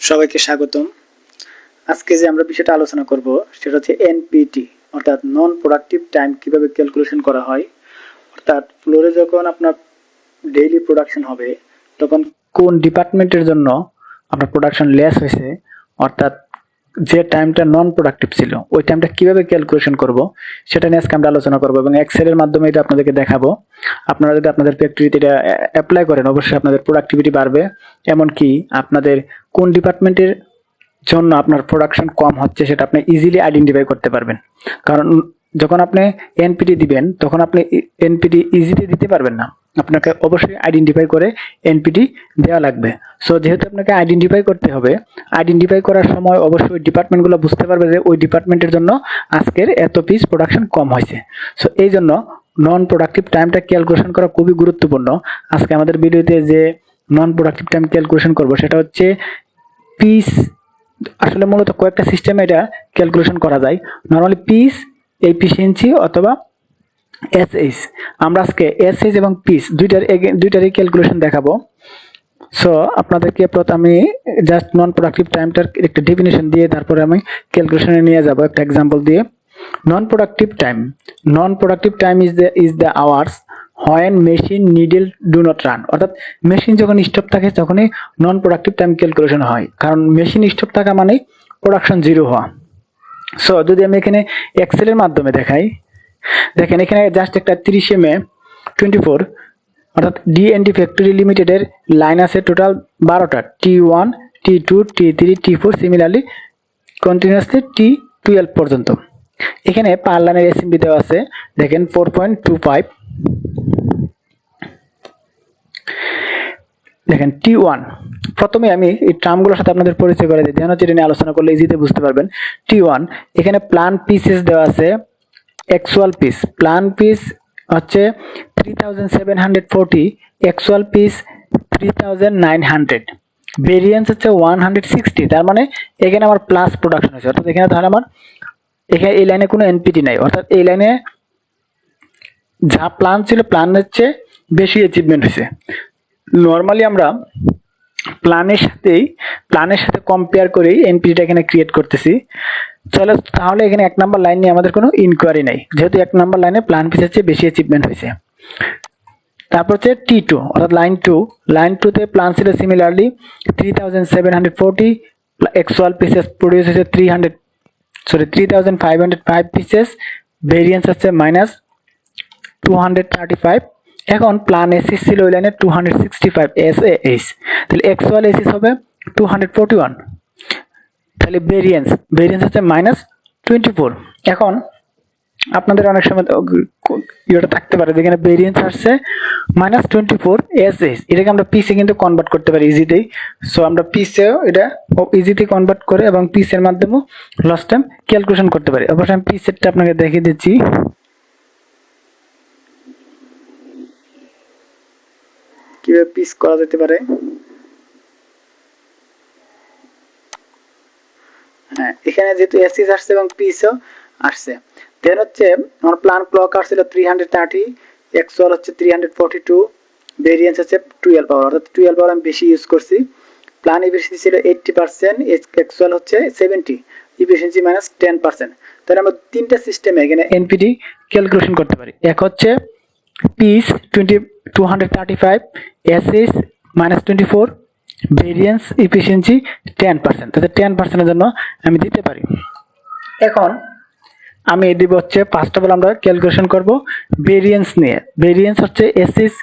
সবাইকে স্বাগতম। আজকে যে আমরা বিষয়টা আলোচনা করব সেটা হচ্ছে এনপিটি অর্থাৎ নন প্রোডাক্টিভ টাইম কিভাবে ক্যালকুলেশন করা হয়। অর্থাৎ ফ্লোরে যখন আপনার ডেইলি প্রোডাকশন হবে তখন কোন ডিপার্টমেন্টের জন্য আপনার প্রোডাকশন লেস হয়েছে, অর্থাৎ যে টাইমটা নন প্রোডাক্টিভ ছিল ওই টাইমটা কিভাবে ক্যালকুলেশন করব সেটা নিয়ে আজকে আমরা আলোচনা করব এবং এক্সেলের মাধ্যমে এটা আপনাদেরকে দেখাবো। আপনারা যদি আপনাদের ফ্যাক্টরিতে এটা অ্যাপ্লাই করেন অবশ্যই আপনাদের প্রোডাক্টিভিটি বাড়বে। এমনকি আপনাদের কোন ডিপার্টমেন্টের জন্য আপনার প্রোডাকশন কম হচ্ছে সেটা আপনি ইজিলি আইডেন্টিফাই করতে পারবেন। কারণ যখন আপনি এনপিটি দিবেন তখন আপনি এনপিটি ইজিলি দিতে পারবেন না, আপনাকে অবশ্যই আইডেন্টিফাই করে এনপিটি দেওয়া লাগবে। সো যেহেতু আপনাকে আইডেন্টিফাই করতে হবে, আইডেন্টিফাই করার সময় অবশ্যই ডিপার্টমেন্টগুলো বুঝতে পারবে যে ওই ডিপার্টমেন্টের জন্য আজকের এত পিস প্রোডাকশন কম হয়েছে। সো এই জন্য নন প্রোডাক্টিভ টাইমটা ক্যালকুলেশন করা খুবই গুরুত্বপূর্ণ। আজকে আমাদের ভিডিওতে যে নন প্রোডাক্টিভ টাইম ক্যালকুলেশন করব সেটা হচ্ছে পিস। আসলে মূলত কয়েকটা সিস্টেমে এটা ক্যালকুলেশন করা যায়। নরমালি পিস, এফিসিয়েন্সি অথবা এসএইচ। আমরা আজকে এসএইচ এবং পিস দুইটারই ক্যালকুলেশন দেখাবো। সো আপনাদেরকে প্রথমে জাস্ট নন প্রোডাক্টিভ টাইমটার একটা ডেফিনেশন দিয়ে তারপরে আমি ক্যালকুলেশনে নিয়ে যাব একটা এক্সাম্পল দিয়ে। Non productive time is the hours when machine needle do not run, অর্থাৎ মেশিন যখন স্টপ থাকে তখনই নন প্রোডাক্টিভ টাইম ক্যালকুলেশন হয়, কারণ মেশিন স্টপ থাকা মানে প্রোডাকশন জিরো হওয়া। সো যদি আমি এখানে এক্সেলের মাধ্যমে দেখাই, দেখেন এখানে জাস্ট একটা 30 মে 24 অর্থাৎ ডিএনডি ফ্যাক্টরি লিমিটেডের লাইন আছে টোটাল 12টা, T1 T2 T3 T4, similarly continuously T12 পর্যন্ত। এখানে পার লাইনের এসএমবি দেওয়া আছে, দেখেন 4.25। দেখেন T1, প্রথমে আমি এই টার্মগুলোর সাথে আপনাদের পরিচয় করে দিই, যেন যেটা নিয়ে আলোচনা করলে ইজিতে বুঝতে পারবেন। T1 এখানে প্ল্যান পিসেস দেওয়া আছে, অ্যাকচুয়াল পিস প্ল্যান পিস হচ্ছে 3740, অ্যাকচুয়াল পিস 3900, ভেরিয়েন্স হচ্ছে 160। তার মানে এখানে আমার প্লাস প্রোডাকশন হয়েছে, অর্থাৎ এখানে তাহলে আমার এখানে এই লাইনে কোনো এনপিটি নাই, অর্থাৎ এই লাইনে যা প্ল্যান ছিল প্ল্যান হচ্ছে বেশি অ্যাচিভমেন্ট হয়েছে। নর্মালি আমরা প্ল্যানের সাথে কম্পেয়ার করেই এনপিটিটা এখানে ক্রিয়েট করতেছি। চলো তাহলে এখানে 1 নাম্বার লাইন নিয়ে আমাদের কোনো ইনকোয়ারি নাই, যেহেতু 1 নাম্বার লাইনে প্ল্যান পিসের চেয়ে বেশি অ্যাচিভমেন্ট হয়েছে। তারপর হচ্ছে T2 অর্থাৎ লাইন 2 তে প্ল্যান ছিল সিমিলারলি 3740, অ্যাকচুয়াল পিসেস প্রডিউস হয়েছে 3505 পিসেস, ভেরিয়েন্স হচ্ছে -235। এখন প্ল্যান এসিস ছিল ওই লাইনে 265 এসএএইচ, তাহলে অ্যাকচুয়াল এসিস হবে 241, তাহলে ভেরিয়েন্স হচ্ছে -24। এখন আপনাদের অনেক সময় এটা থাকতে পারে যেখানে ভেরিয়েন্স আসছে -24 এসএইচ, এটাকে আমরা পিসে কিন্তু কনভার্ট করতে পারি ইজিতেই। সো আমরা পিসেও এটা ইজিতে কনভার্ট করে এবং পিসের মাধ্যমে লস টাইম ক্যালকুলেশন করতে পারি। অবশ্যই আমি পিসেরটা আপনাকে দেখিয়ে দিচ্ছি। কিভাবে পিস করা যেতে পারে। হ্যাঁ, এখানে যেহেতু এসিস আসছে এবং পিসও আসছে, দেন হচ্ছে আমার প্ল্যান ক্লক আসছিল 330, অ্যাকচুয়াল হচ্ছে 342, ভেরিয়েন্স হচ্ছে 12 পাওয়ার, অর্থাৎ 12 পাওয়ার আমি বেশি ইউজ করছি। প্ল্যান এফিসিয়েন্সি ছিল 80%, অ্যাকচুয়াল হচ্ছে 70, এফিসিয়েন্সি -10%। তাহলে আমরা তিনটা সিস্টেমে এখানে এনপিটি ক্যালকুলেশন করতে পারি। এক হচ্ছে পিস 235, এসএস -24, ভেরিয়েন্স এফিসিয়েন্সি 10%, তাহলে 10%-এর জন্য আমি দিতে পারি। এখন আমি দিব হচ্ছে ফার্স্ট অফ অল আমরা ক্যালকুলেশন করব ভেরিয়েন্স নিয়ে। ভেরিয়েন্স হচ্ছে এসএস,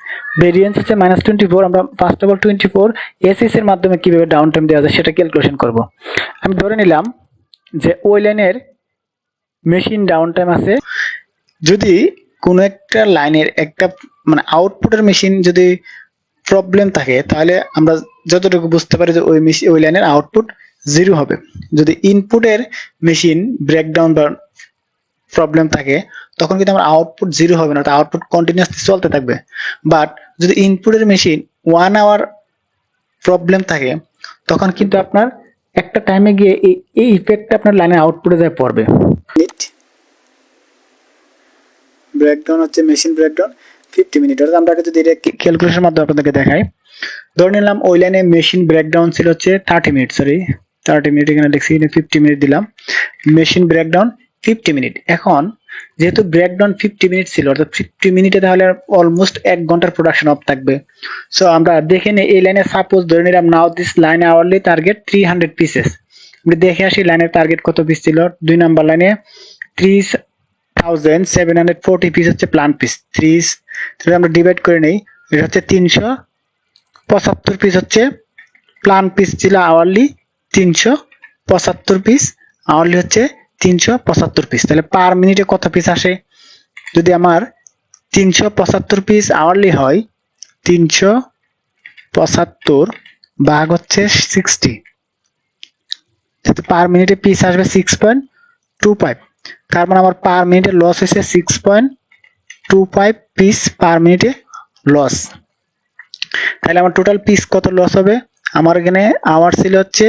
ভেরিয়েন্স হচ্ছে -24, আমরা ফার্স্ট অফ অল 24 এসএস এর মাধ্যমে কিভাবে ডাউন টাইম দেওয়া যায় সেটা ক্যালকুলেশন করব। আমি ধরে নিলাম যে ওই লাইনের মেশিন ডাউন টাইম আছে, যদি কোনো একটা লাইনের একটা মানে আউটপুটের মেশিন যদি প্রবলেম থাকে তাহলে আমরা যতটুকু বুঝতে পারি যে ওই লাইনের আউটপুট 0 হবে। যদি ইনপুটের মেশিন ব্রেকডাউন বা প্রবলেম থাকে তখন কিন্তু আমার আউটপুট 0 হবে না, আউটপুট কন্টিনিউয়াসলি চলতে থাকবে। বাট যদি ইনপুটের মেশিন 1 আওয়ার প্রবলেম থাকে তখন কিন্তু আপনার একটা টাইমে গিয়ে এই ইফেক্টটা আপনার লাইনের আউটপুটে যায় পড়বে। ব্রেকডাউন হচ্ছে মেশিন ব্রেকডাউন 50 মিনিট, অর্থাৎ আমরা যদি এটা ক্যালকুলেশনের মাধ্যমে আপনাদেরকে দেখাই, ধরে নিলাম ওই লাইনে মেশিন ব্রেকডাউন ছিল হচ্ছে 30 মিনিট, সরি 30 মিনিট, এখানে লিখছি 50 মিনিট দিলাম, মেশিন ব্রেকডাউন 50 মিনিট। এখন যেহেতু ব্রেকডাউন 50 মিনিট ছিল, অর্থাৎ 50 মিনিটে তাহলে অলমোস্ট 1 ঘন্টার প্রোডাকশন অফ থাকবে। সো আমরা দেখে নিই এই লাইনে সাপোজ ধরে নিলাম now this line hourly target 300 pieces. আমরা দেখে আসি লাইনের টার্গেট কত পিস ছিল। 2 নাম্বার লাইনে 3740 পিস হচ্ছে প্ল্যান পিস। 3 আমরা ডিভাইড করে নেই, এটা হচ্ছে 375 পিস হচ্ছে প্ল্যান পিস ছিল আওয়ারলি, 375 পিস আওয়ারলি হচ্ছে 375 পিস। তাহলে পার মিনিটে কত পিস আসে? যদি আমার 375 পিস আওয়ারলি হয়, 375 ভাগ হচ্ছে 60, পার মিনিটে পিস আসবে 6.25। তার মানে আমার পার মিনিটে লস হয়েছে 6.25 পিস পার মিনিটে লস। তাহলে আমার টোটাল পিস কত লস হবে? আমার এখানে আওয়ার ছিল হচ্ছে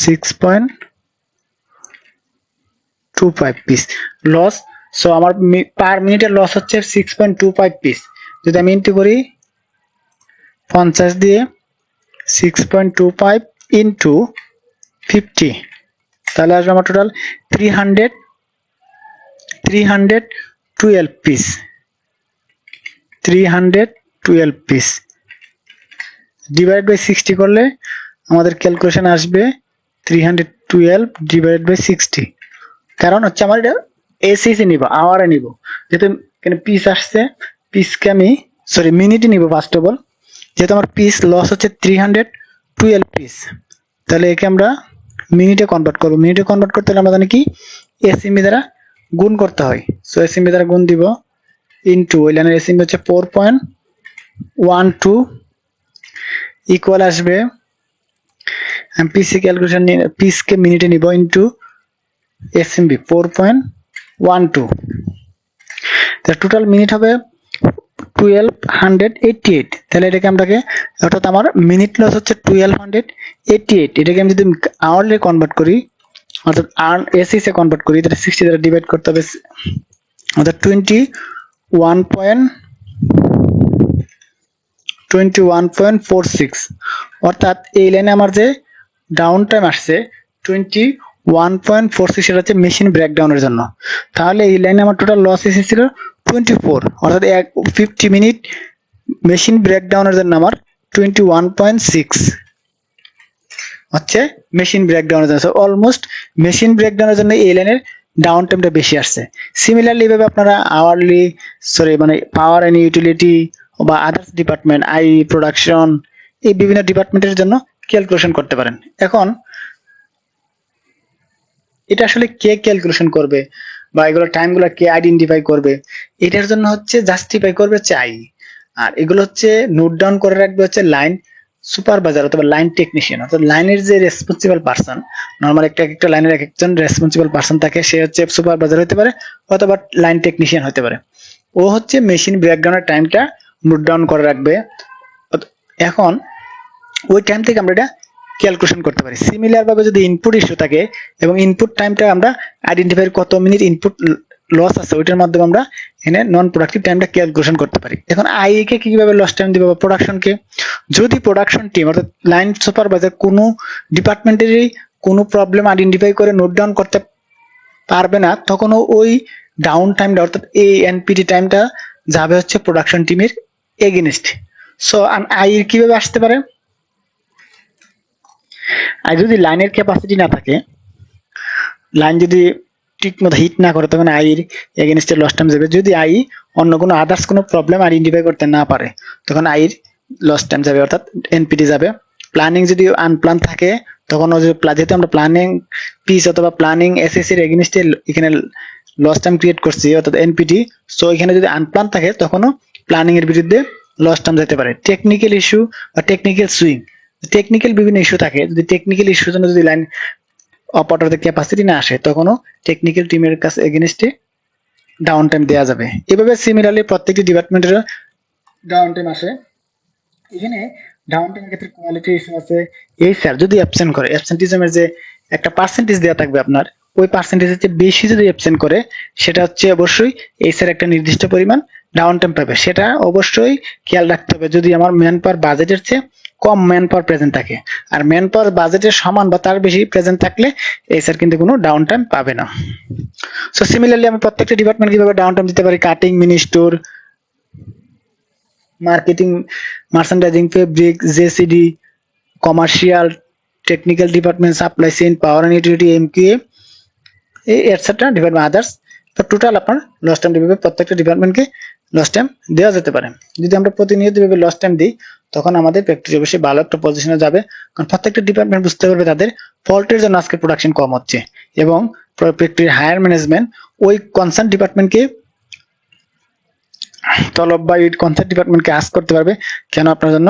6.25 পিস লস। সো আমার পার মিনিটে লস হচ্ছে 6.25 পিস। যদি আমি ইনটু করি 50 দিয়ে 6.25 ইনটু 50, তাহলে আসবে আমার টোটাল 312 পিস। 312 পিস ডিভাইড বাই 60 করলে আমাদের ক্যালকুলেশন আসবে 312 ডিভাইড বাই 60। কারণ হচ্ছে আমার এটা এসিসি নিব, আওয়ারে নিব, যেহেতু এখানে পিস আসছে, পিসকে আমি সরি মিনিটে নিব ফার্স্ট অফ অল। যেহেতু আমার পিস লস হচ্ছে 312 পিস, তাহলে একে আমরা মিনিটে কনভার্ট করবো। মিনিটে কনভার্ট করতে হলে আমরা জানি কি এসএমবি দ্বারা গুণ করতে হয়। সো এসএমবি দ্বারা গুণ দিব ইনটু ওই লাইনের এসএমবি হচ্ছে 4.12 ইকুয়াল আসবে, আমি পিসি ক্যালকুলেশন পিসকে মিনিটে নিব ইনটু এসএমবি 4.12, তাহলে টোটাল মিনিট হবে 1288। তাহলে এটাকে আমরাকে অর্থাৎ আমার মিনিট লস হচ্ছে 1288। এটাকে আমি যদি আওয়ারলি কনভার্ট করি, অর্থাৎ এসিসে কনভার্ট করি, তাহলে 60 দ্বারা ডিভাইড করতে হবে, অর্থাৎ 21.46। অর্থাৎ এই লাইনে আমার যে ডাউন টাইম আসছে 21.46, সেটা হচ্ছে মেশিন ব্রেকডাউনের জন্য। তাহলে এই লাইনে আমার টোটাল লস এসেছিল 24, অর্থাৎ 50 মিনিট মেশিন ব্রেকডাউনের জন্য আমার 21.6 হচ্ছে মেশিন ব্রেকডাউনের জন্য। অলমোস্ট মেশিন ব্রেকডাউনের জন্য এই লাইনের ডাউন টাইমটা বেশি আসছে। সিমিলারলি ভাবে আপনারা আওয়ারলি মানে পাওয়ার এন্ড ইউটিলিটি বা আদার্স ডিপার্টমেন্ট, আই প্রোডাকশন, এই বিভিন্ন ডিপার্টমেন্টের জন্য ক্যালকুলেশন করতে পারেন। এখন এটা আসলে কে ক্যালকুলেশন করবে বা এগুলো টাইমগুলো কে আইডেন্টিফাই করবে? এটার জন্য হচ্ছে জাস্টিফাই করবে হচ্ছে আই, আর এগুলো হচ্ছে নোট ডাউন করে রাখবে হচ্ছে লাইন সুপারভাইজার অথবা লাইন টেকনিশিয়ান, অর্থাৎ লাইনের যে রেসপন্সিবল পারসন। নর্মাল একটা লাইনের একজন রেসপন্সিবল পারসন থাকে, সে হচ্ছে সুপারভাইজার হতে পারে অথবা লাইন টেকনিশিয়ান হতে পারে। ও হচ্ছে মেশিন ব্রেকডাউনের টাইমটা নোট ডাউন করে রাখবে। এখন ওই টাইম থেকে আমরা এটা ক্যালকুলেশন করতে পারি। সিমিলার ভাবে যদি ইনপুট ইস্যু থাকে এবং ইনপুট টাইমটা আমরা আইডেন্টিফাই কত মিনিট ইনপুট লস আছে, ওইটার মাধ্যমে আমরা এখানে নন প্রোডাক্টিভ টাইমটা ক্যালকুলেশন করতে পারি। এখন আই কে কিভাবে লস টাইম দিব বা প্রোডাকশনকে? যদি প্রোডাকশন টিম অর্থাৎ লাইন সুপারভাইজার কোনো ডিপার্টমেন্টেরই কোনো প্রবলেম আইডেন্টিফাই করে নোট ডাউন করতে পারবে না, তখনও ওই ডাউন টাইমটা অর্থাৎ এই এনপিটি টাইমটা যাবে হচ্ছে প্রোডাকশন টিমের এগেইনস্ট। সো আই কিভাবে আসতে পারে? আর যদি লাইনের ক্যাপাসিটি না থাকে, লাইন যদি ঠিক মতো হিট না করে, তখন আইর এগেইনস্টে লস টাইম যাবে। যদি আই অন্য কোনো আদার্স কোনো প্রবলেম আইডেন্টিফাই করতে না পারে, তখন আইর লস টাইম যাবে, অর্থাৎ এনপিটি যাবে। প্ল্যানিং যদি আনপ্ল্যান থাকে, তখন যেহেতু আমরা প্ল্যানিং পিস অথবা প্ল্যানিং এসএসসির এগেইনস্টে এখানে লস টাইম ক্রিয়েট করছি অর্থাৎ এনপিটি, সো এখানে যদি আনপ্ল্যান থাকে তখনও প্ল্যানিং এর বিরুদ্ধে লস টাইম যেতে পারে। টেকনিক্যাল ইস্যু বা টেকনিক্যাল সুইং, টেকনিক্যাল বিভিন্ন ইস্যু থাকে, যদি টেকনিক্যাল ইস্যুর জন্য যদি লাইন অপারেটরদের ক্যাপাসিটি না আসে, তখনও টেকনিক্যাল টিমের কাছে এগেইনস্টে ডাউন টাইম দেওয়া যাবে। এভাবে সিমিলারলি প্রত্যেকটি ডিপার্টমেন্টের ডাউন টাইম আসে। এখানে ডাউন টাইমের ক্ষেত্রে কোয়ালিটি ইস্যু আছে। এই স্যার যদি অ্যাবসেন্ট করে, অ্যাবসেন্টিজমের যে একটা পার্সেন্টেজ দেওয়া থাকবে আপনার, ওই পার্সেন্টেজের চেয়ে বেশি যদি অ্যাবসেন্ট করে, সেটা হচ্ছে অবশ্যই এই স্যার একটা নির্দিষ্ট পরিমাণ ডাউন টাইম পাবে, সেটা অবশ্যই খেয়াল রাখতে হবে। যদি আমার ম্যান পাওয়ার বাজেটের চেয়ে কম ম্যান পাওয়ার প্রেজেন্ট থাকে, আর ম্যান পাওয়ার বাজেটের সমান বা তার বেশি প্রেজেন্ট থাকলে এই স্যার কিন্তু কোনো ডাউন টাইম পাবে না। সো সিমিলারলি আমি প্রত্যেকটা ডিপার্টমেন্ট কিভাবে ডাউন টাইম দিতে পারি, cutting, mini store, marketing, merchandising, fabric, JCD, commercial, technical department, supply chain, power and utility, MKA, এই এটসেট্রা ডিপার্টমেন্ট আদার্স। তো টোটাল আপনার লস টাইম ডিভাইডে প্রত্যেকটা ডিপার্টমেন্টকে লস টাইম দেওয়া যেতে পারে। যদি আমরা প্রতিনিয়ত ভাবে লস টাইম দিই তখন আমাদের ফ্যাক্টরি অবশ্যই ভালো একটা পজিশনে যাবে, কারণ প্রত্যেকটা ডিপার্টমেন্ট বুঝতে পারবে তাদের ফল্টের জন্য আজকে প্রোডাকশন কম হচ্ছে, এবং ফ্যাক্টরির হায়ার ম্যানেজমেন্ট ওই কনসার্ন ডিপার্টমেন্টকে তলব বা কনসার্ন ডিপার্টমেন্টকে আস্ক করতে পারবে কেন আপনার জন্য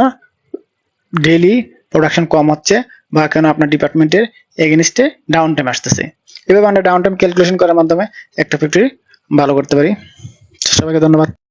ডেইলি প্রোডাকশন কম হচ্ছে বা কেন আপনার ডিপার্টমেন্টের এগেইনস্টে ডাউন টাইম আসতেছে। এভাবে আমরা ডাউন টাইম ক্যালকুলেশন করার মাধ্যমে একটা ফ্যাক্টরি ভালো করতে পারি। সবাইকে ধন্যবাদ।